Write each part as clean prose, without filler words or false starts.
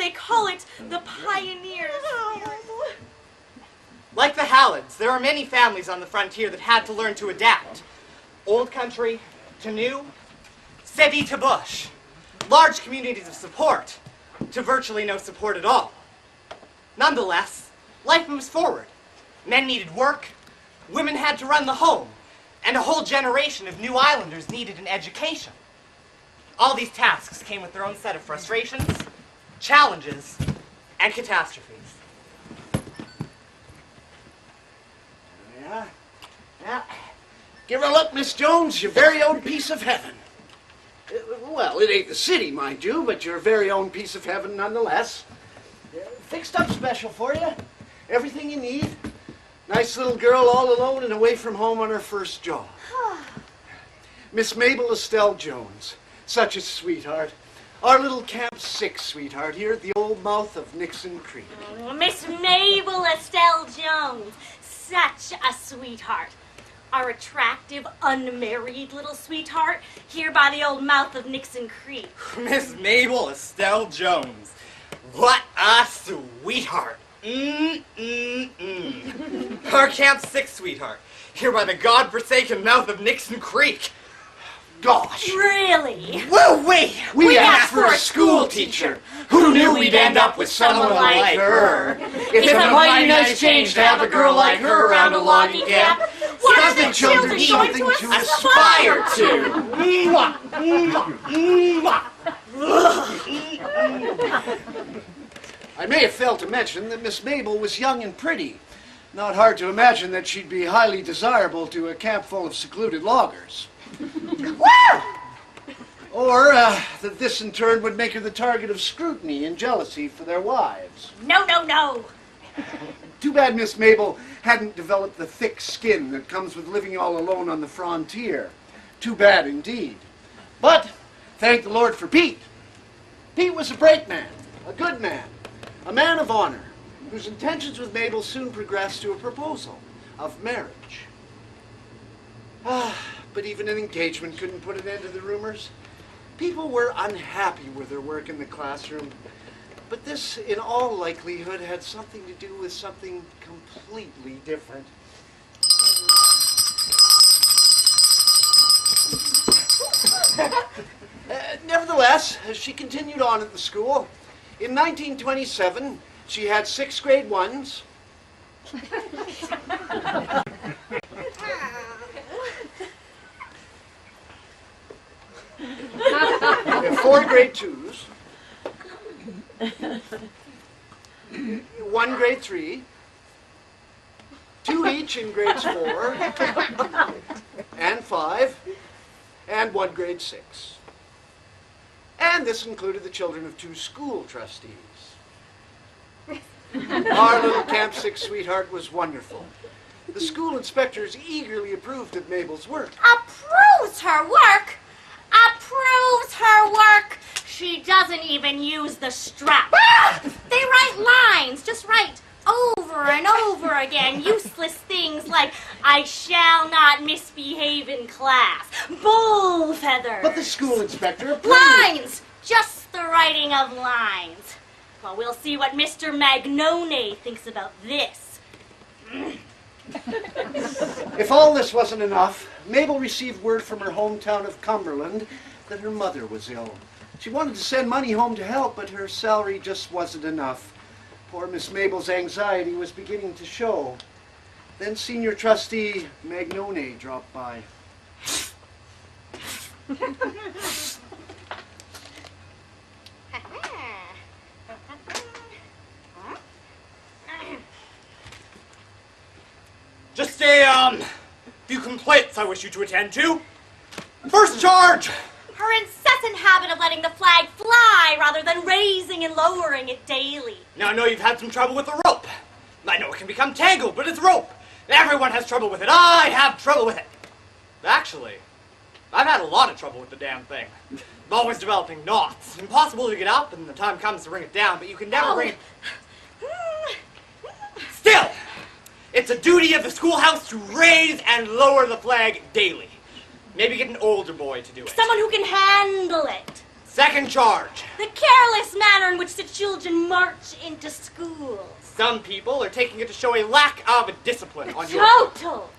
they call it the pioneers. Like the Hallards, there are many families on the frontier that had to learn to adapt. Old country to new, city to bush. Large communities of support to virtually no support at all. Nonetheless, life moves forward. Men needed work, women had to run the home, and a whole generation of new islanders needed an education. All these tasks came with their own set of frustrations, challenges, and catastrophes. Yeah. Give her a look, Miss Jones, your very own piece of heaven. Well, it ain't the city, mind you, but your very own piece of heaven nonetheless. Fixed up special for you. Everything you need. Nice little girl all alone and away from home on her first job. Miss Mabel Estelle Jones. Such a sweetheart. Our little Camp 6 sweetheart here at the old mouth of Nixon Creek. Oh, Miss Mabel Estelle Jones. Such a sweetheart. Our attractive, unmarried little sweetheart here by the old mouth of Nixon Creek. Miss Mabel Estelle Jones. What a sweetheart. Our Camp 6 sweetheart, here by the godforsaken mouth of Nixon Creek. Gosh. Really? Woo-wee! We asked for a school teacher. Who knew we'd end up with someone like her? It's a mighty nice change to have a girl like her around a logging camp. What Does are the children something to aspire to? I may have failed to mention that Miss Mabel was young and pretty. Not hard to imagine that she'd be highly desirable to a camp full of secluded loggers. Or that this in turn would make her the target of scrutiny and jealousy for their wives. No. Too bad Miss Mabel hadn't developed the thick skin that comes with living all alone on the frontier. Too bad indeed. But thank the Lord for Pete. Pete was a brakeman, a good man, a man of honor, whose intentions with Mabel soon progressed to a proposal of marriage. But even an engagement couldn't put an end to the rumors. People were unhappy with their work in the classroom. But this, in all likelihood, had something to do with something completely different. Nevertheless, she continued on at the school. In 1927, she had 6 grade 1s. 4 grade 2s. 1 grade 3. 2 each in grades 4 and 5, and 1 grade 6. And this included the children of 2 school trustees. Our little Camp 6 sweetheart was wonderful. The school inspectors eagerly approved of Mabel's work. Approves her work? Approves her work? She doesn't even use the strap. They write lines, just write over and over again useless things like, I shall not misbehave in class, bull feathers. But the school inspector approved. Lines! Just the writing of lines. Well, we'll see what Mr. Magnone thinks about this. If all this wasn't enough, Mabel received word from her hometown of Cumberland that her mother was ill. She wanted to send money home to help, but her salary just wasn't enough. Poor Miss Mabel's anxiety was beginning to show. Then Senior Trustee Magnone dropped by. Just a few complaints I wish you to attend to. First charge! Her incessant habit of letting the flag fly rather than raising and lowering it daily. Now I know you've had some trouble with the rope. I know it can become tangled, but it's rope. Everyone has trouble with it. I have trouble with it. Actually, I've had a lot of trouble with the damn thing. Always developing knots. Impossible to get up, and the time comes to bring it down, but you can never bring it... Still, it's a duty of the schoolhouse to raise and lower the flag daily. Maybe get an older boy to do it. Someone who can handle it. Second charge. The careless manner in which the children march into school. Some people are taking it to show a lack of discipline on your... Total,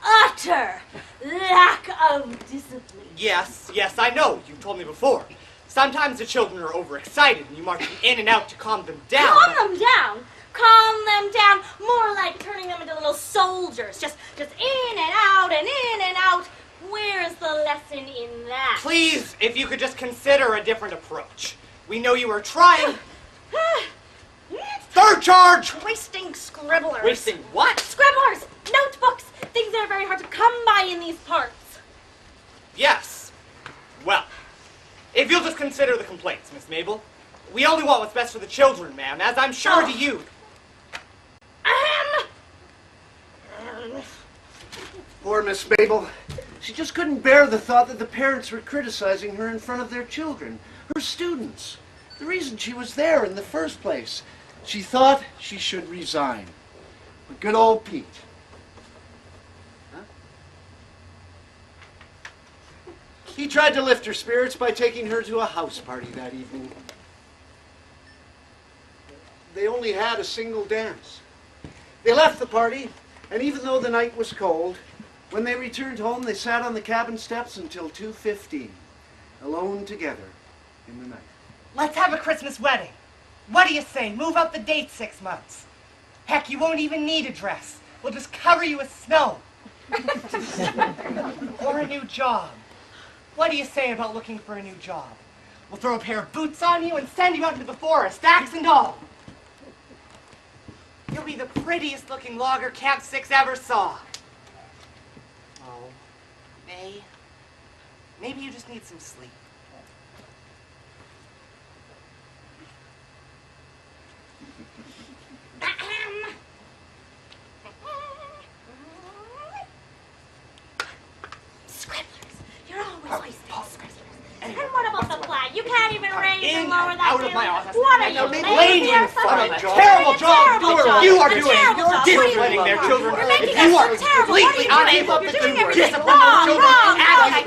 utter lack of discipline. Yes, I know. You told me before. Sometimes the children are overexcited and you march them in and out to calm them down. Calm them down? Calm them down. More like turning them into little soldiers. Just in and out and in and out. Where's the lesson in that? Please, if you could just consider a different approach. We know you are trying. Third charge! Wasting scribblers. Wasting what? Scribblers! Notebooks! Things that are very hard to come by in these parts. Yes. Well, if you'll just consider the complaints, Miss Mabel. We only want what's best for the children, ma'am, as I'm sure to you. Poor Miss Mabel. She just couldn't bear the thought that the parents were criticizing her in front of their children, her students. The reason she was there in the first place. She thought she should resign. But good old Pete. Huh? He tried to lift her spirits by taking her to a house party that evening. They only had a single dance. They left the party, and even though the night was cold, when they returned home, they sat on the cabin steps until 2:15, alone together in the night. Let's have a Christmas wedding. What do you say? Move up the date 6 months. Heck, you won't even need a dress. We'll just cover you with snow. Or a new job. What do you say about looking for a new job? We'll throw a pair of boots on you and send you out into the forest, axe and all. You'll be the prettiest looking logger Camp 6 ever saw. Oh, May, maybe you just need some sleep. Scribblers. You're always wasting scribblers. And what about the flag? You can't even raise and lower that. Out of my office. What are you, Lady, lazy or something? terrible job. You are doing. Terrible job. You're disciplining their children. You're making If you us are so terrible. completely What are you unable doing? to You're doing everything discipline those wrong, children wrong.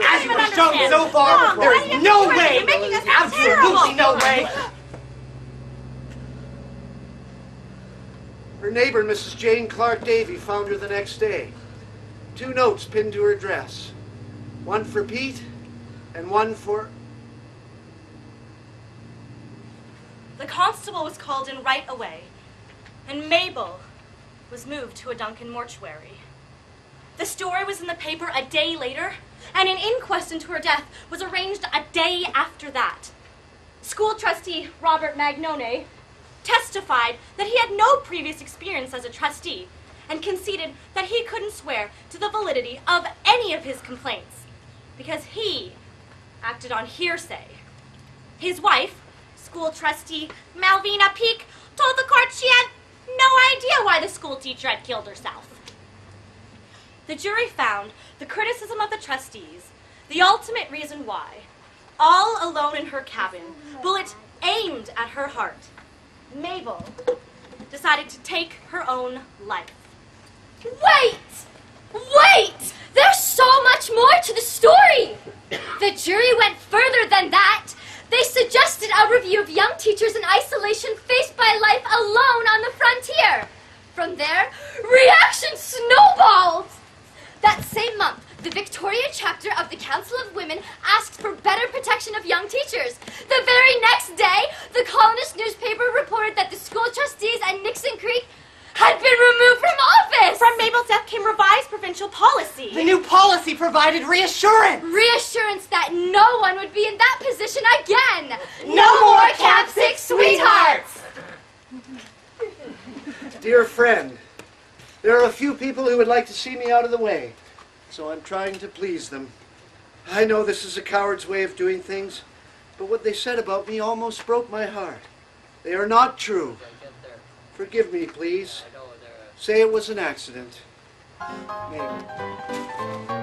as you have shown so far, Wrong. there What are is you no doing? way, You're making us absolutely terrible. no way. Her neighbor, Mrs. Jane Clark Davy, found her the next day. 2 notes pinned to her dress. One for Pete and one for... The constable was called in right away, and Mabel was moved to a Duncan mortuary. The story was in the paper a day later, and an inquest into her death was arranged a day after that. School trustee Robert Magnone testified that he had no previous experience as a trustee and conceded that he couldn't swear to the validity of any of his complaints because he acted on hearsay. His wife, school trustee Malvina Peake, told the court she had no idea why the school teacher had killed herself. The jury found the criticism of the trustees the ultimate reason why, all alone in her cabin, bullet aimed at her heart, Mabel decided to take her own life. Wait! There's so much more to the story! The jury went further than that. They suggested a review of young teachers in isolation faced by life alone on the frontier. From there, reaction snowballed. That same month, the Victoria chapter of the Council of Women asked for better protection of young teachers. The very next day, the Colonist newspaper reported that the school trustees at Nixon Creek had been removed from office. From Mabel's death came revised provincial policy. The new policy provided reassurance. Reassurance that no one would be in that position again. No more Camp 6 sweethearts. Dear friend, there are a few people who would like to see me out of the way, so I'm trying to please them. I know this is a coward's way of doing things, but what they said about me almost broke my heart. They are not true. Forgive me, please. Say it was an accident. Maybe.